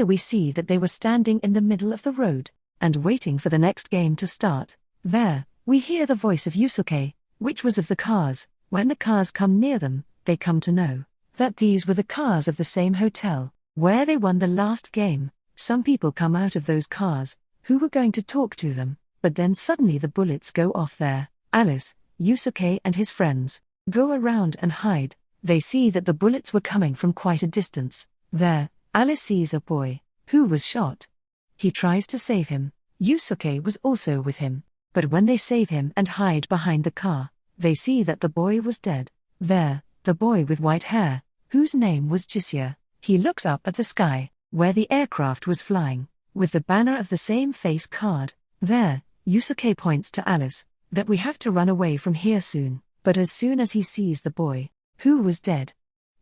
we see that they were standing in the middle of the road, and waiting for the next game to start. There, we hear the voice of Yusuke, which was of the cars. When the cars come near them, they come to know that these were the cars of the same hotel, where they won the last game. Some people come out of those cars, who were going to talk to them, but then suddenly the bullets go off there. Alice, Yusuke and his friends go around and hide. They see that the bullets were coming from quite a distance. There, Alice sees a boy, who was shot. He tries to save him. Yusuke was also with him, but when they save him and hide behind the car, they see that the boy was dead. There, the boy with white hair, whose name was Chishiya, he looks up at the sky, where the aircraft was flying, with the banner of the same face card. There, Yusuke points to Alice, that we have to run away from here soon, but as soon as he sees the boy, who was dead,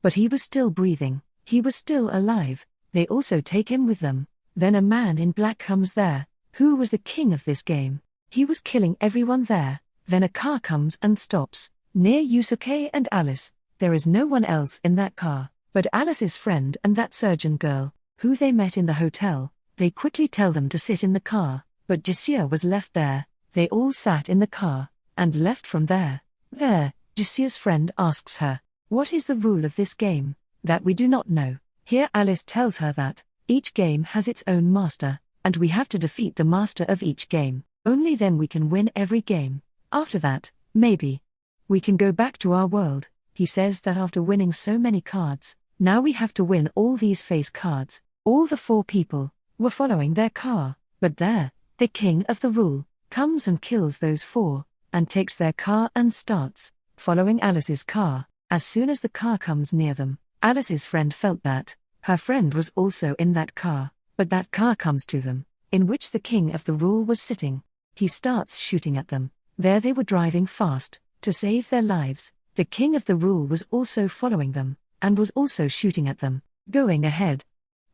but he was still breathing, he was still alive, they also take him with them. Then a man in black comes there, who was the king of this game. He was killing everyone there. Then a car comes and stops near Yusuke and Alice. There is no one else in that car but Alice's friend and that surgeon girl, who they met in the hotel. They quickly tell them to sit in the car, but Chishiya was left there. They all sat in the car and left from there. There, Chishiya's friend asks her, "What is the rule of this game?" "That we do not know." Here Alice tells her that each game has its own master, and we have to defeat the master of each game. Only then we can win every game. After that, maybe we can go back to our world. He says that after winning so many cards, now we have to win all these face cards. All the 4 people were following their car, but there, the king of the rule comes and kills those 4, and takes their car and starts following Alice's car. As soon as the car comes near them, Alice's friend felt that her friend was also in that car, but that car comes to them, in which the king of the rule was sitting. He starts shooting at them. There they were driving fast, to save their lives. The king of the rule was also following them, and was also shooting at them, going ahead.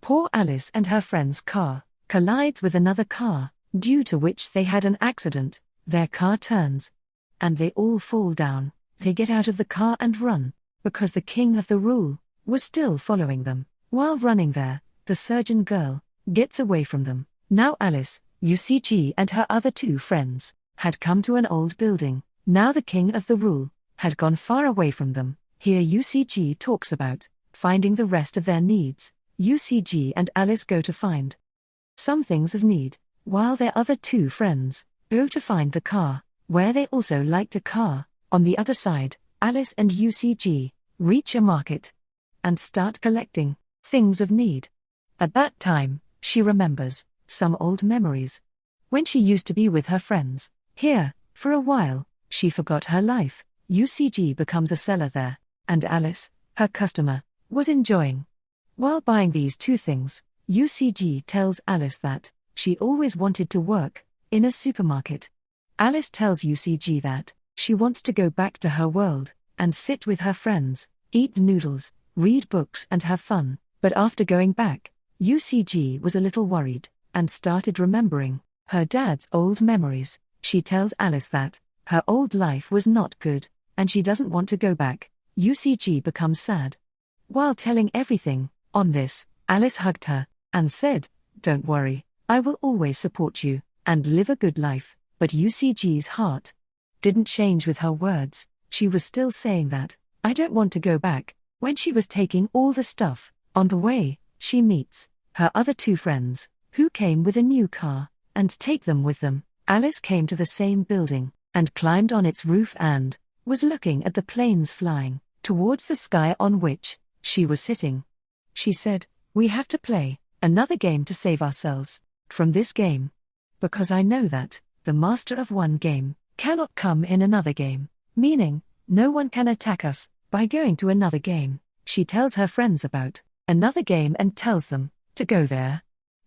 Poor Alice and her friend's car collides with another car, due to which they had an accident. Their car turns, and they all fall down. They get out of the car and run, because the king of the rule was still following them. While running there, the surgeon girl gets away from them. Now Alice, Usagi and her other 2 friends had come to an old building. Now the king of the rule had gone far away from them. Here Usagi talks about finding the rest of their needs. Usagi and Alice go to find some things of need, while their other 2 friends go to find the car, where they also liked a car. On the other side, Alice and Usagi reach a market and start collecting things of need. At that time, she remembers some old memories when she used to be with her friends. Here, for a while, she forgot her life. Usagi becomes a seller there, and Alice, her customer, was enjoying. While buying these 2 things, Usagi tells Alice that she always wanted to work in a supermarket. Alice tells Usagi that she wants to go back to her world and sit with her friends, eat noodles, read books and have fun. But after going back, Usagi was a little worried and started remembering her dad's old memories. She tells Alice that her old life was not good, and she doesn't want to go back. Usagi becomes sad. While telling everything on this, Alice hugged her and said, "Don't worry, I will always support you and live a good life." But Usagi's heart didn't change with her words. She was still saying that, "I don't want to go back." When she was taking all the stuff, on the way, she meets her other 2 friends, who came with a new car, and take them with them. Alice came to the same building, and climbed on its roof and was looking at the planes flying towards the sky on which she was sitting. She said, "We have to play another game to save ourselves from this game, because I know that the master of one game cannot come in another game, meaning no one can attack us by going to another game." She tells her friends about another game and tells them to go there.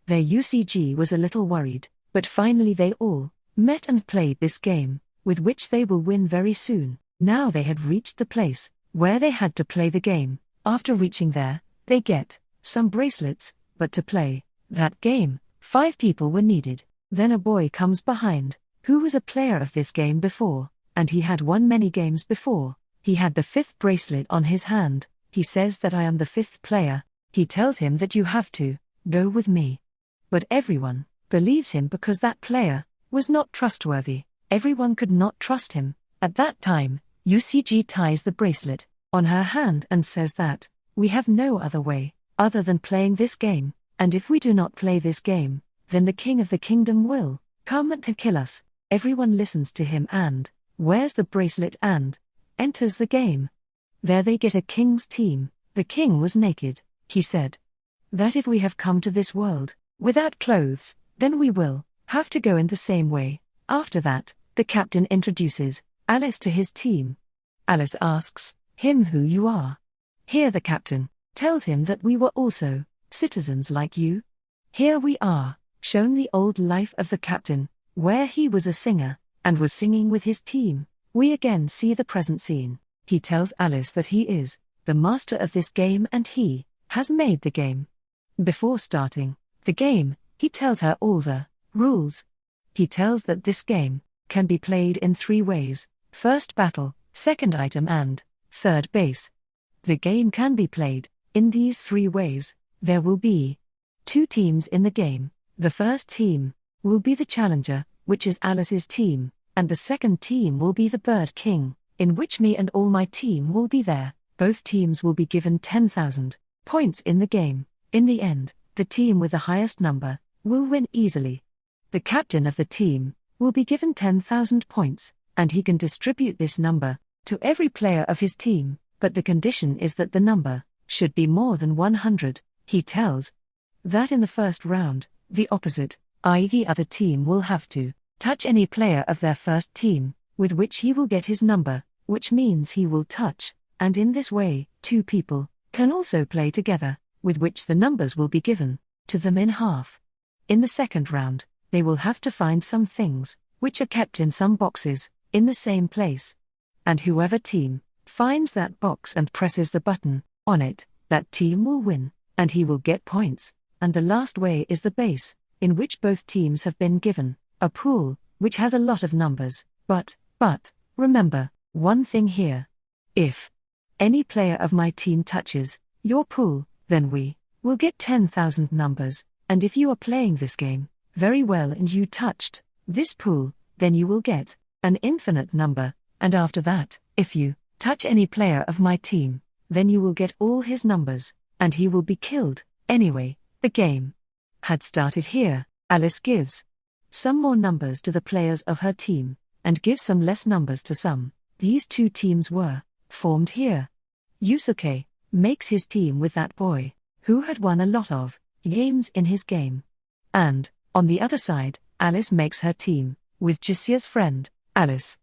Their Usagi was a little worried, but finally they all met and played this game, with which they will win very soon. Now they had reached the place where they had to play the game. After reaching there, they get some bracelets, but to play that game, 5 people were needed. Then a boy comes behind, who was a player of this game before, and he had won many games before. He had the 5th bracelet on his hand. He says that I am the 5th player. He tells him that you have to Go with me. But everyone believes him because that player was not trustworthy. Everyone could not trust him. At that time, Usagi ties the bracelet on her hand and says that, we have no other way other than playing this game, and if we do not play this game, then the king of the kingdom will come and kill us. Everyone listens to him and wears the bracelet and enters the game. There they get a king's team. The king was naked. He said that if we have come to this world without clothes, then we will have to go in the same way. After that, the captain introduces Alice to his team. Alice asks him who you are. Here the captain tells him that we were also citizens like you. Here we are, shown the old life of the captain, where he was a singer and was singing with his team. We again see the present scene. He tells Alice that he is the master of this game and he has made the game. Before starting the game, he tells her all the rules. He tells that this game can be played in 3 ways: first battle, second item and third base. The game can be played in these 3 ways. There will be 2 teams in the game. The first team will be the challenger, which is Alice's team, and the second team will be the Bird King, in which me and all my team will be there. Both teams will be given 10,000 points in the game. In the end, the team with the highest number will win easily. The captain of the team will be given 10,000 points, and he can distribute this number to every player of his team, but the condition is that the number should be more than 100. He tells that in the first round, the opposite, i.e. the other team, will have to touch any player of their first team, with which he will get his number, which means he will touch, and in this way, 2 people can also play together, with which the numbers will be given to them in half. In the second round, they will have to find some things, which are kept in some boxes, in the same place. And whoever team finds that box and presses the button on it, that team will win, and he will get points. And the last way is the base, in which both teams have been given a pool, which has a lot of numbers. But, remember, one thing here. If any player of my team touches your pool, then we will get 10,000 numbers, and if you are playing this game very well and you touched this pool, then you will get an infinite number, and after that, if you touch any player of my team, then you will get all his numbers, and he will be killed. Anyway, the game had started here. Alice gives some more numbers to the players of her team, and gives some less numbers to some. These 2 teams were formed here. Usagi makes his team with that boy, who had won a lot of games in his game. And, on the other side, Alice makes her team with Chishiya's friend. Alice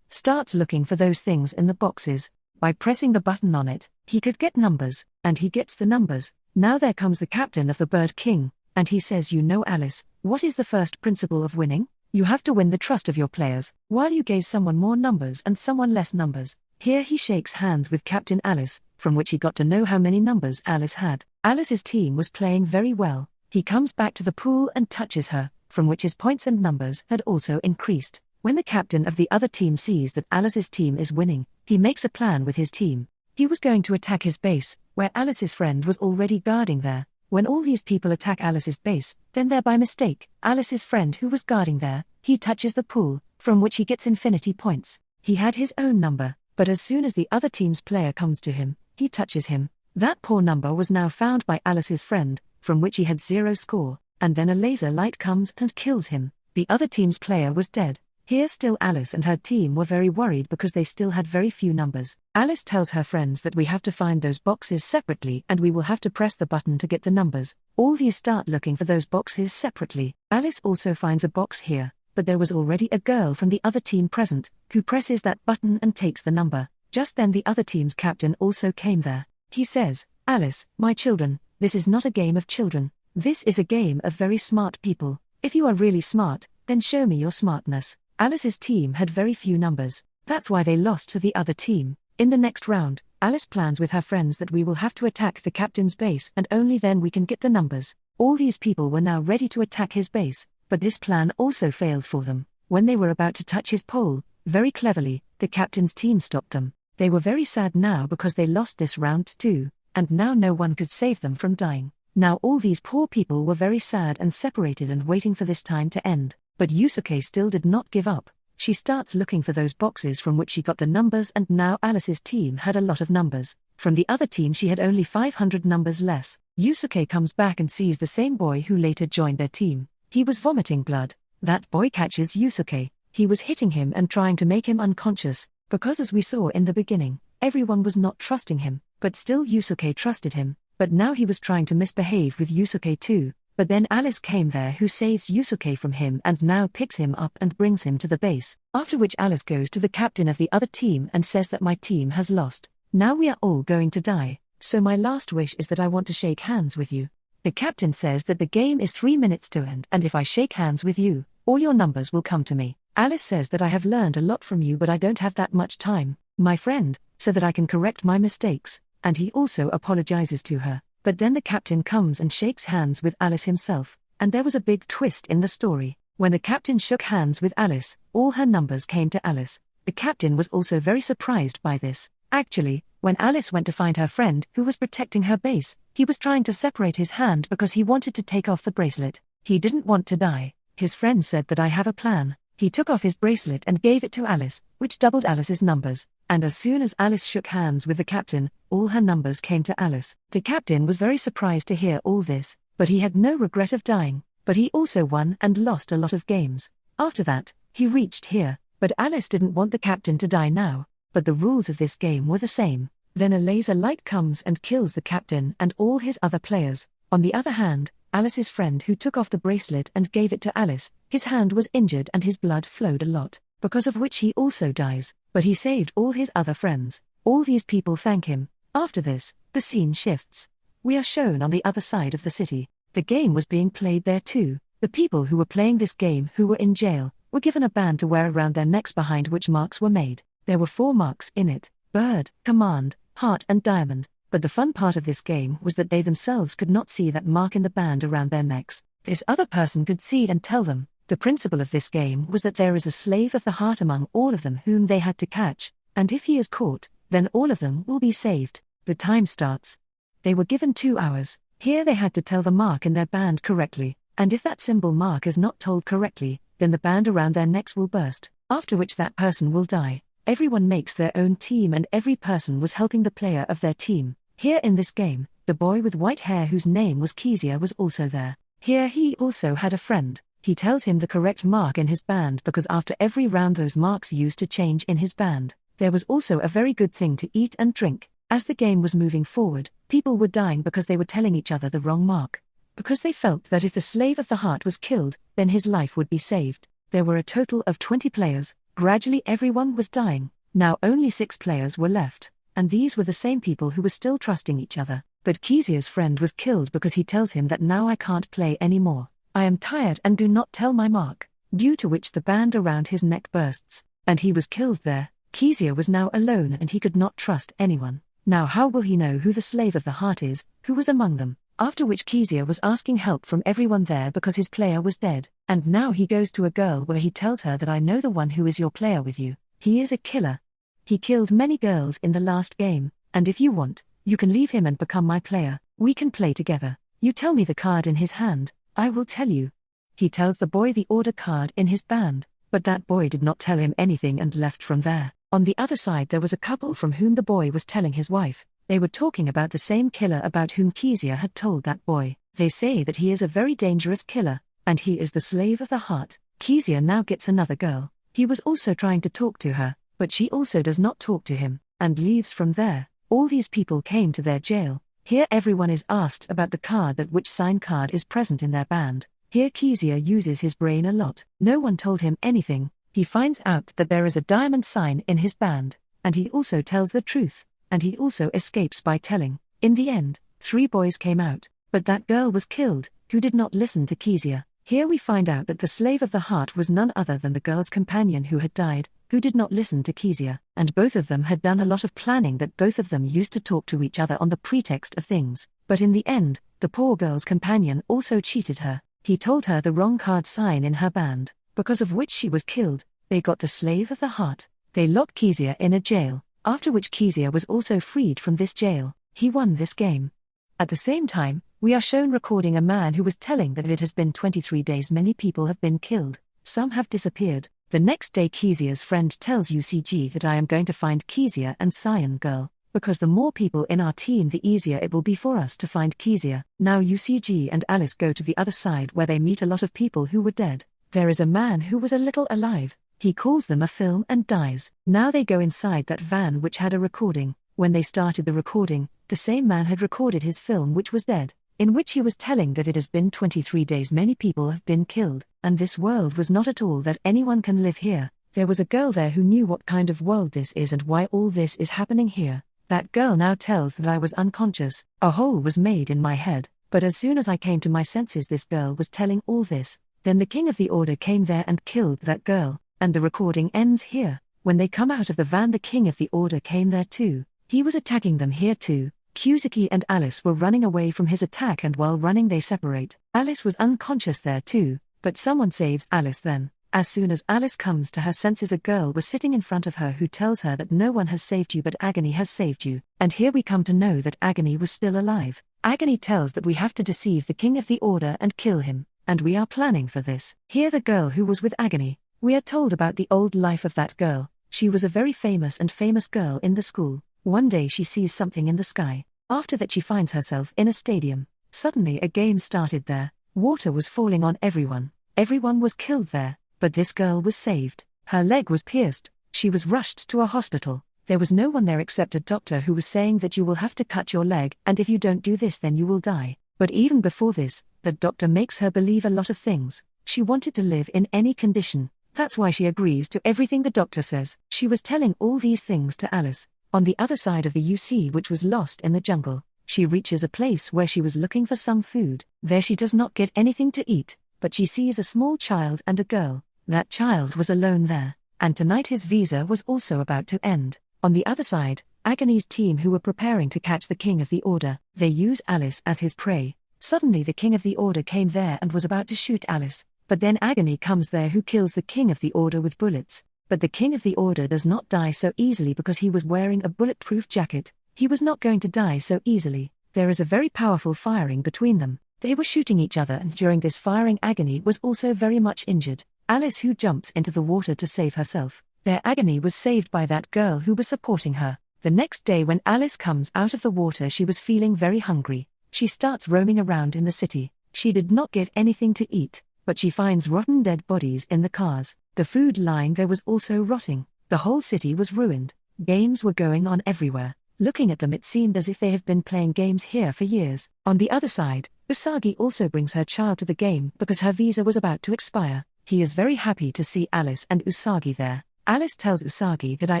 starts looking for those things in the boxes. By pressing the button on it, he could get numbers, and he gets the numbers. Now there comes the captain of the Bird King, and he says, you know Alice, what is the first principle of winning? You have to win the trust of your players. While you gave someone more numbers and someone less numbers. Here he shakes hands with Captain Alice, from which he got to know how many numbers Alice had. Alice's team was playing very well. He comes back to the pool and touches her, from which his points and numbers had also increased. When the captain of the other team sees that Alice's team is winning, he makes a plan with his team. He was going to attack his base, where Alice's friend was already guarding there. When all these people attack Alice's base, then there by mistake, Alice's friend who was guarding there, he touches the pool, from which he gets infinity points. He had his own number, but as soon as the other team's player comes to him, he touches him. That poor number was now found by Alice's friend, from which he had 0 score, and then a laser light comes and kills him. The other team's player was dead. Here still Alice and her team were very worried because they still had very few numbers. Alice tells her friends that we have to find those boxes separately and we will have to press the button to get the numbers. All these start looking for those boxes separately. Alice also finds a box here, but there was already a girl from the other team present, who presses that button and takes the number. Just then the other team's captain also came there. He says, Alice, my children, this is not a game of children. This is a game of very smart people. If you are really smart, then show me your smartness. Alice's team had very few numbers. That's why they lost to the other team. In the next round, Alice plans with her friends that we will have to attack the captain's base and only then we can get the numbers. All these people were now ready to attack his base, but this plan also failed for them. When they were about to touch his pole, very cleverly, the captain's team stopped them. They were very sad now because they lost this round too, and now no one could save them from dying. Now all these poor people were very sad and separated and waiting for this time to end. But Yusuke still did not give up. She starts looking for those boxes from which she got the numbers, and now Alice's team had a lot of numbers. From the other team she had only 500 numbers less. Yusuke comes back and sees the same boy who later joined their team. He was vomiting blood. That boy catches Yusuke. He was hitting him and trying to make him unconscious, because as we saw in the beginning, everyone was not trusting him, but still Yusuke trusted him. But now he was trying to misbehave with Yusuke too. But then Alice came there, who saves Yusuke from him and now picks him up and brings him to the base. After which Alice goes to the captain of the other team and says that my team has lost. Now we are all going to die. So my last wish is that I want to shake hands with you. The captain says that the game is 3 minutes to end, and if I shake hands with you, all your numbers will come to me. Alice says that I have learned a lot from you, but I don't have that much time, my friend, so that I can correct my mistakes. And he also apologizes to her. But then the captain comes and shakes hands with Alice himself, and there was a big twist in the story. When the captain shook hands with Alice, all her numbers came to Alice. The captain was also very surprised by this. Actually, when Alice went to find her friend who was protecting her base, he was trying to separate his hand because he wanted to take off the bracelet. He didn't want to die. His friend said that I have a plan. He took off his bracelet and gave it to Alice, which doubled Alice's numbers. And as soon as Alice shook hands with the captain, all her numbers came to Alice. The captain was very surprised to hear all this, but he had no regret of dying. But he also won and lost a lot of games. After that, he reached here, but Alice didn't want the captain to die now. But the rules of this game were the same. Then a laser light comes and kills the captain and all his other players. On the other hand, Alice's friend who took off the bracelet and gave it to Alice, his hand was injured and his blood flowed a lot, because of which he also dies, but he saved all his other friends. All these people thank him. After this, the scene shifts. We are shown on the other side of the city. The game was being played there too. The people who were playing this game who were in jail, were given a band to wear around their necks behind which marks were made. There were 4 marks in it: bird, command, heart and diamond. But the fun part of this game was that they themselves could not see that mark in the band around their necks. This other person could see and tell them. The principle of this game was that there is a slave of the heart among all of them whom they had to catch, and if he is caught, then all of them will be saved. The time starts. They were given 2 hours. Here they had to tell the mark in their band correctly, and if that symbol mark is not told correctly, then the band around their necks will burst, after which that person will die. Everyone makes their own team and every person was helping the player of their team. Here in this game, the boy with white hair whose name was Chishiya was also there. Here he also had a friend. He tells him the correct mark in his band because after every round those marks used to change in his band. There was also a very good thing to eat and drink. As the game was moving forward, people were dying because they were telling each other the wrong mark. Because they felt that if the slave of the heart was killed, then his life would be saved. There were a total of 20 players. Gradually everyone was dying. Now only 6 players were left, and these were the same people who were still trusting each other. But Chishiya's friend was killed because he tells him that now I can't play anymore. I am tired and do not tell my mark, due to which the band around his neck bursts, and he was killed there. Chishiya was now alone and he could not trust anyone. Now how will he know who the slave of the heart is, who was among them? After which Chishiya was asking help from everyone there because his player was dead, and now he goes to a girl where he tells her that I know the one who is your player with you. He is a killer. He killed many girls in the last game, and if you want, you can leave him and become my player. We can play together. You tell me the card in his hand, I will tell you. He tells the boy the order card in his band, but that boy did not tell him anything and left from there. On the other side there was a couple from whom the boy was telling his wife. They were talking about the same killer about whom Chishiya had told that boy. They say that he is a very dangerous killer, and he is the slave of the heart. Chishiya now gets another girl. He was also trying to talk to her, but she also does not talk to him, and leaves from there. All these people came to their jail. Here everyone is asked about the card that which sign card is present in their band. Here Chishiya uses his brain a lot. No one told him anything. He finds out that there is a diamond sign in his band, and he also tells the truth. And he also escapes by telling. In the end, 3 boys came out, but that girl was killed, who did not listen to Chishiya. Here we find out that the slave of the heart was none other than the girl's companion who had died, who did not listen to Chishiya, and both of them had done a lot of planning that both of them used to talk to each other on the pretext of things. But in the end, the poor girl's companion also cheated her. He told her the wrong card sign in her band, because of which she was killed. They got the slave of the heart. They locked Chishiya in a jail. After which Chishiya was also freed from this jail. He won this game. At the same time, we are shown recording a man who was telling that it has been 23 days many people have been killed, some have disappeared. The next day Chishiya's friend tells Usagi that I am going to find Chishiya and Cyan girl, because the more people in our team the easier it will be for us to find Chishiya. Now Usagi and Alice go to the other side where they meet a lot of people who were dead. There is a man who was a little alive, he calls them a film and dies. Now they go inside that van which had a recording. When they started the recording, the same man had recorded his film which was dead, in which he was telling that it has been 23 days many people have been killed, and this world was not at all that anyone can live here. There was a girl there who knew what kind of world this is and why all this is happening here. That girl now tells that I was unconscious. A hole was made in my head, but as soon as I came to my senses this girl was telling all this. Then the King of the Order came there and killed that girl, and the recording ends here. When they come out of the van the King of the Order came there too. He was attacking them here too. Usagi and Alice were running away from his attack and while running they separate. Alice was unconscious there too, but someone saves Alice then. As soon as Alice comes to her senses a girl was sitting in front of her who tells her that no one has saved you but Aguni has saved you. And here we come to know that Aguni was still alive. Aguni tells that we have to deceive the King of the Order and kill him, and we are planning for this. Here the girl who was with Aguni. We are told about the old life of that girl. She was a very famous girl in the school. One day she sees something in the sky. After that she finds herself in a stadium. Suddenly a game started there. Water was falling on everyone. Everyone was killed there, but this girl was saved. Her leg was pierced. She was rushed to a hospital. There was no one there except a doctor who was saying that you will have to cut your leg and if you don't do this then you will die. But even before this, the doctor makes her believe a lot of things. She wanted to live in any condition. That's why she agrees to everything the doctor says. She was telling all these things to Alice. On the other side of the UC which was lost in the jungle, she reaches a place where she was looking for some food. There she does not get anything to eat, but she sees a small child and a girl. That child was alone there, and tonight his visa was also about to end. On the other side, Aguni's team who were preparing to catch the King of the Order, they use Alice as his prey. Suddenly the King of the Order came there and was about to shoot Alice, but then Aguni comes there who kills the King of the Order with bullets. But the King of the Order does not die so easily because he was wearing a bulletproof jacket. He was not going to die so easily. There is a very powerful firing between them. They were shooting each other and during this firing Aguni was also very much injured. Alice who jumps into the water to save herself. Their Aguni was saved by that girl who was supporting her. The next day when Alice comes out of the water she was feeling very hungry. She starts roaming around in the city. She did not get anything to eat, but she finds rotten dead bodies in the cars. The food lying there was also rotting. The whole city was ruined. Games were going on everywhere. Looking at them it seemed as if they have been playing games here for years. On the other side, Usagi also brings her child to the game because her visa was about to expire. He is very happy to see Alice and Usagi there. Alice tells Usagi that I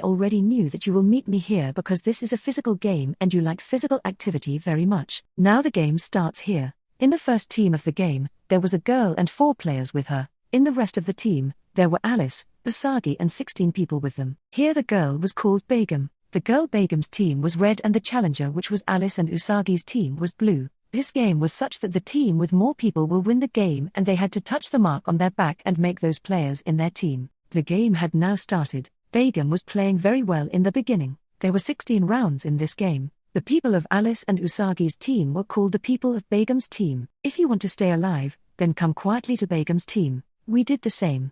already knew that you will meet me here because this is a physical game and you like physical activity very much. Now the game starts here. In the first team of the game, there was a girl and 4 players with her. In the rest of the team, there were Alice, Usagi and 16 people with them. Here the girl was called Begum. The girl Begum's team was red and the challenger which was Alice and Usagi's team was blue. This game was such that the team with more people will win the game and they had to touch the mark on their back and make those players in their team. The game had now started. Begum was playing very well in the beginning. There were 16 rounds in this game. The people of Alice and Usagi's team were called the people of Begum's team. If you want to stay alive, then come quietly to Begum's team. We did the same.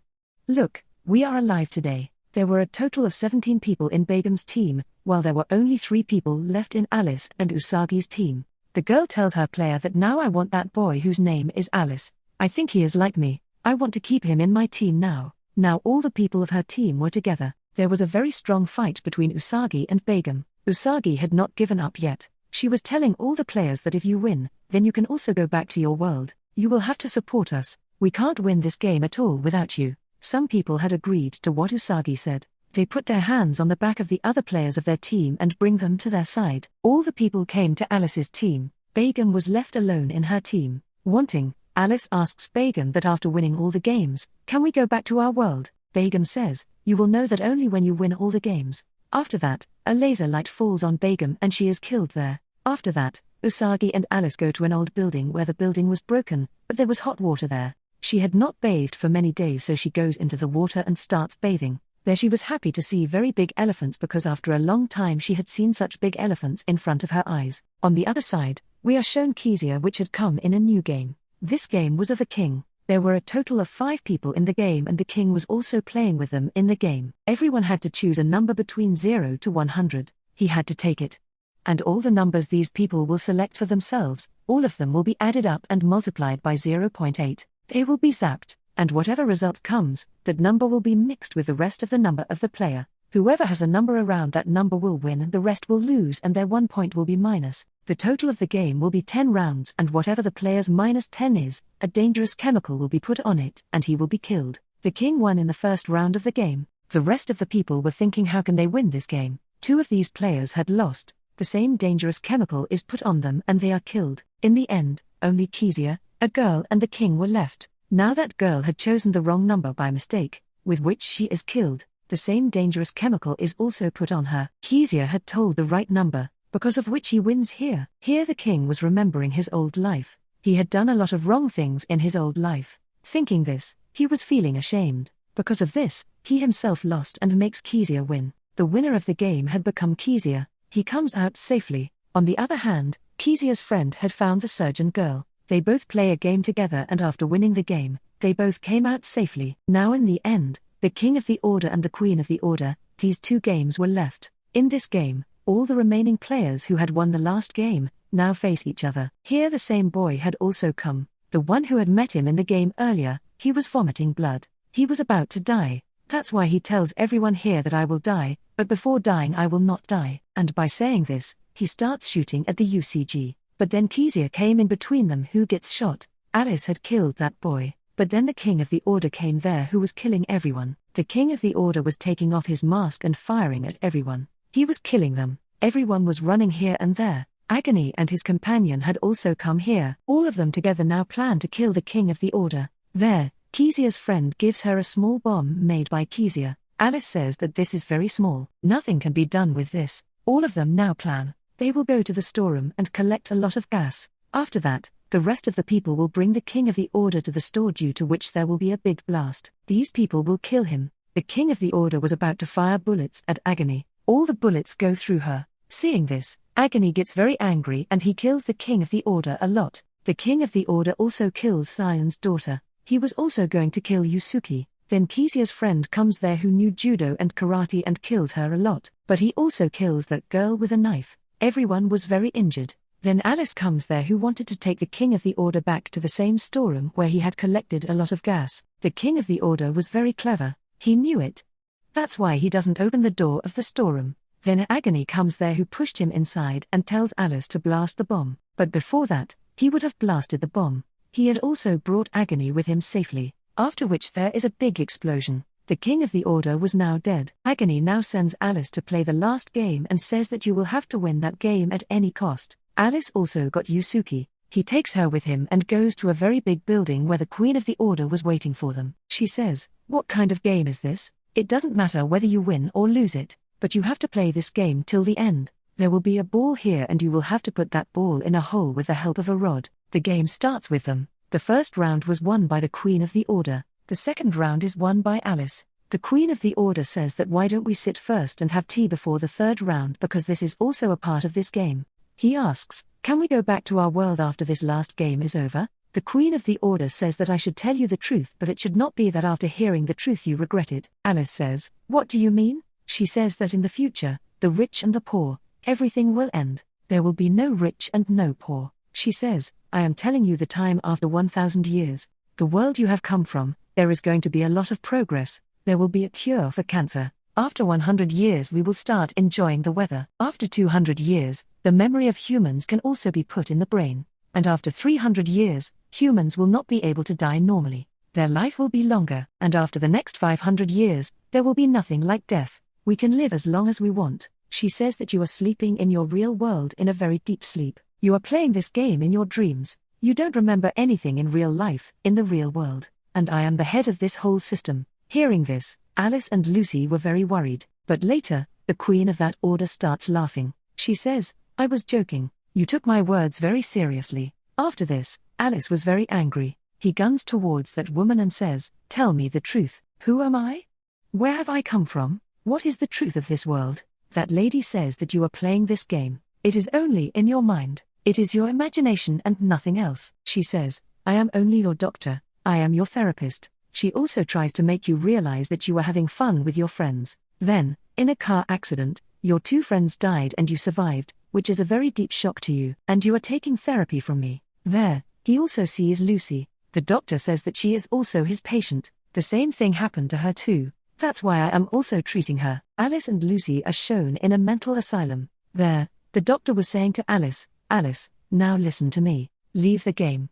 Look, we are alive today. There were a total of 17 people in Begum's team, while there were only 3 people left in Alice and Usagi's team. The girl tells her player that now I want that boy whose name is Alice. I think he is like me. I want to keep him in my team now. Now all the people of her team were together. There was a very strong fight between Usagi and Begum. Usagi had not given up yet. She was telling all the players that if you win, then you can also go back to your world. You will have to support us. We can't win this game at all without you. Some people had agreed to what Usagi said. They put their hands on the back of the other players of their team and bring them to their side. All the people came to Alice's team. Begum was left alone in her team. Wanting, Alice asks Begum that after winning all the games, can we go back to our world? Begum says, you will know that only when you win all the games. After that, a laser light falls on Begum and she is killed there. After that, Usagi and Alice go to an old building where the building was broken, but there was hot water there. She had not bathed for many days so she goes into the water and starts bathing. There she was happy to see very big elephants because after a long time she had seen such big elephants in front of her eyes. On the other side, We are shown Chishiya, which had come in a new game. This game was of a king. There were a total of 5 people in the game and the king was also playing with them in the game. Everyone had to choose a number between 0 to 100. He had to take it. And all the numbers these people will select for themselves, all of them will be added up and multiplied by 0.8. They will be zapped, and whatever result comes, that number will be mixed with the rest of the number of the player. Whoever has a number around that number will win and the rest will lose and their 1 point will be minus. The total of the game will be 10 rounds and whatever the player's minus 10 is, a dangerous chemical will be put on it and he will be killed. The king won in the first round of the game. The rest of the people were thinking how can they win this game. 2 of these players had lost. The same dangerous chemical is put on them and they are killed. In the end, only Chishiya, a girl and the king were left. Now that girl had chosen the wrong number by mistake, with which she is killed. The same dangerous chemical is also put on her. Chishiya had told the right number, because of which he wins here. Here the king was remembering his old life. He had done a lot of wrong things in his old life. Thinking this, he was feeling ashamed. Because of this, he himself lost and makes Chishiya win. The winner of the game had become Chishiya. He comes out safely. On the other hand, Chishiya's friend had found the surgeon girl. They both play a game together and after winning the game, they both came out safely. Now in the end, the King of the Order and the Queen of the Order, these 2 games were left. In this game, all the remaining players who had won the last game, now face each other. Here the same boy had also come. The one who had met him in the game earlier, he was vomiting blood. He was about to die. That's why he tells everyone here that I will die, but before dying I will not die. And by saying this, he starts shooting at the Usagi. But then Chishiya came in between them who gets shot. Alice had killed that boy. But then the King of the Order came there who was killing everyone. The King of the Order was taking off his mask and firing at everyone. He was killing them. Everyone was running here and there. Aguni and his companion had also come here. All of them together now plan to kill the King of the Order. There, Chishiya's friend gives her a small bomb made by Chishiya. Alice says that this is very small. Nothing can be done with this. All of them now plan. They will go to the storeroom and collect a lot of gas. After that, the rest of the people will bring the King of the Order to the store, due to which there will be a big blast. These people will kill him. The King of the Order was about to fire bullets at Aguni. All the bullets go through her. Seeing this, Aguni gets very angry and he kills the King of the Order a lot. The King of the Order also kills Sion's daughter. He was also going to kill Usagi. Then Chishiya's friend comes there who knew judo and karate and kills her a lot. But he also kills that girl with a knife. Everyone was very injured. Then Alice comes there who wanted to take the King of the Order back to the same storeroom where he had collected a lot of gas. The King of the Order was very clever. He knew it. That's why he doesn't open the door of the storeroom. Then Aguni comes there who pushed him inside and tells Alice to blast the bomb. But before that, he would have blasted the bomb. He had also brought Aguni with him safely. After which there is a big explosion. The King of the Order was now dead. Aguni now sends Alice to play the last game and says that you will have to win that game at any cost. Alice also got Usagi. He takes her with him and goes to a very big building where the Queen of the Order was waiting for them. She says, "What kind of game is this? It doesn't matter whether you win or lose it, but you have to play this game till the end. There will be a ball here and you will have to put that ball in a hole with the help of a rod." The game starts with them. The first round was won by the Queen of the Order. The second round is won by Alice. The Queen of the Order says that why don't we sit first and have tea before the third round, because this is also a part of this game. He asks, "Can we go back to our world after this last game is over?" The Queen of the Order says that I should tell you the truth, but it should not be that after hearing the truth you regret it. Alice says, "What do you mean?" She says that in the future, the rich and the poor, everything will end. There will be no rich and no poor. She says, "I am telling you the time after 1000 years. The world you have come from, there is going to be a lot of progress. There will be a cure for cancer. After 100 years we will start enjoying the weather. After 200 years, the memory of humans can also be put in the brain. And after 300 years, humans will not be able to die normally. Their life will be longer. And after the next 500 years, there will be nothing like death. We can live as long as we want." She says that you are sleeping in your real world in a very deep sleep. You are playing this game in your dreams. You don't remember anything in real life, in the real world. And I am the head of this whole system. Hearing this, Alice and Lucy were very worried. But later, the Queen of that Order starts laughing. She says, "I was joking. You took my words very seriously." After this, Alice was very angry. He guns towards that woman and says, "Tell me the truth. Who am I? Where have I come from? What is the truth of this world?" That lady says that you are playing this game. It is only in your mind. It is your imagination and nothing else. She says, I am only your doctor, I am your therapist. She also tries to make you realize that you are having fun with your friends. Then, in a car accident, your two friends died and you survived, which is a very deep shock to you, and you are taking therapy from me. There, he also sees Lucy. The doctor says that she is also his patient. The same thing happened to her too. That's why I am also treating her. Alice and Lucy are shown in a mental asylum. There, the doctor was saying to Alice, Alice, now listen to me. Leave the game.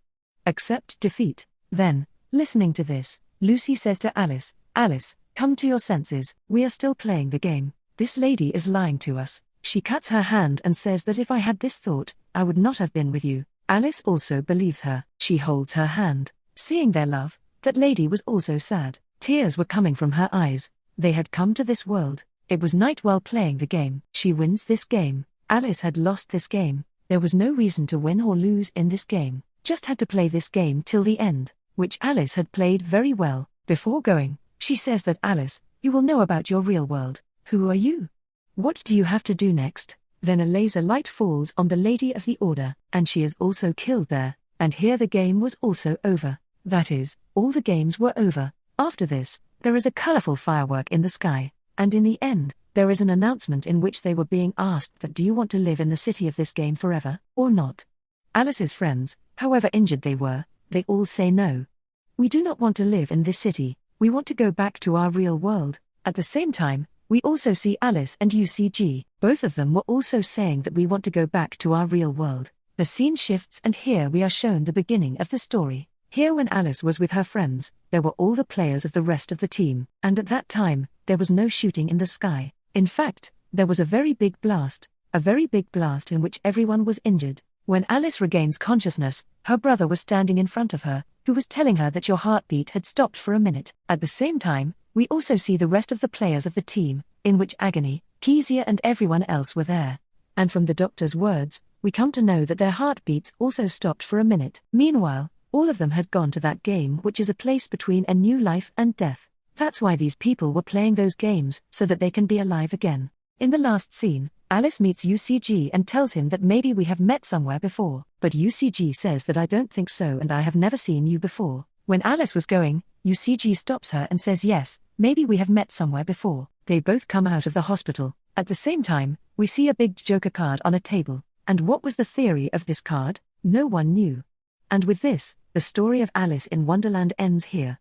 Accept defeat. Then, listening to this, Lucy says to Alice, Alice, come to your senses. We are still playing the game. This lady is lying to us. She cuts her hand and says that if I had this thought, I would not have been with you. Alice also believes her. She holds her hand. Seeing their love, that lady was also sad. Tears were coming from her eyes. They had come to this world. It was night while playing the game. She wins this game. Alice had lost this game. There was no reason to win or lose in this game. Just had to play this game till the end, which Alice had played very well. Before going, she says that Alice, you will know about your real world. Who are you? What do you have to do next? Then a laser light falls on the Lady of the Order, and she is also killed there. And here the game was also over. That is, all the games were over. After this, there is a colorful firework in the sky, and in the end, there is an announcement in which they were being asked that do you want to live in the city of this game forever, or not? Alice's friends, however injured they were, they all say no. We do not want to live in this city, we want to go back to our real world. At the same time, we also see Alice and UCG, both of them were also saying that we want to go back to our real world. The scene shifts and here we are shown the beginning of the story. Here when Alice was with her friends, there were all the players of the rest of the team, and at that time, there was no shooting in the sky. In fact, there was a very big blast in which everyone was injured. When Alice regains consciousness, her brother was standing in front of her, who was telling her that your heartbeat had stopped for a minute. At the same time, we also see the rest of the players of the team, in which Aguni, Chishiya and everyone else were there. And from the doctor's words, we come to know that their heartbeats also stopped for a minute. Meanwhile, all of them had gone to that game which is a place between a new life and death. That's why these people were playing those games, so that they can be alive again. In the last scene, Alice meets UCG and tells him that maybe we have met somewhere before. But UCG says that I don't think so and I have never seen you before. When Alice was going, UCG stops her and says yes, maybe we have met somewhere before. They both come out of the hospital. At the same time, we see a big Joker card on a table. And what was the theory of this card? No one knew. And with this, the story of Alice in Wonderland ends here.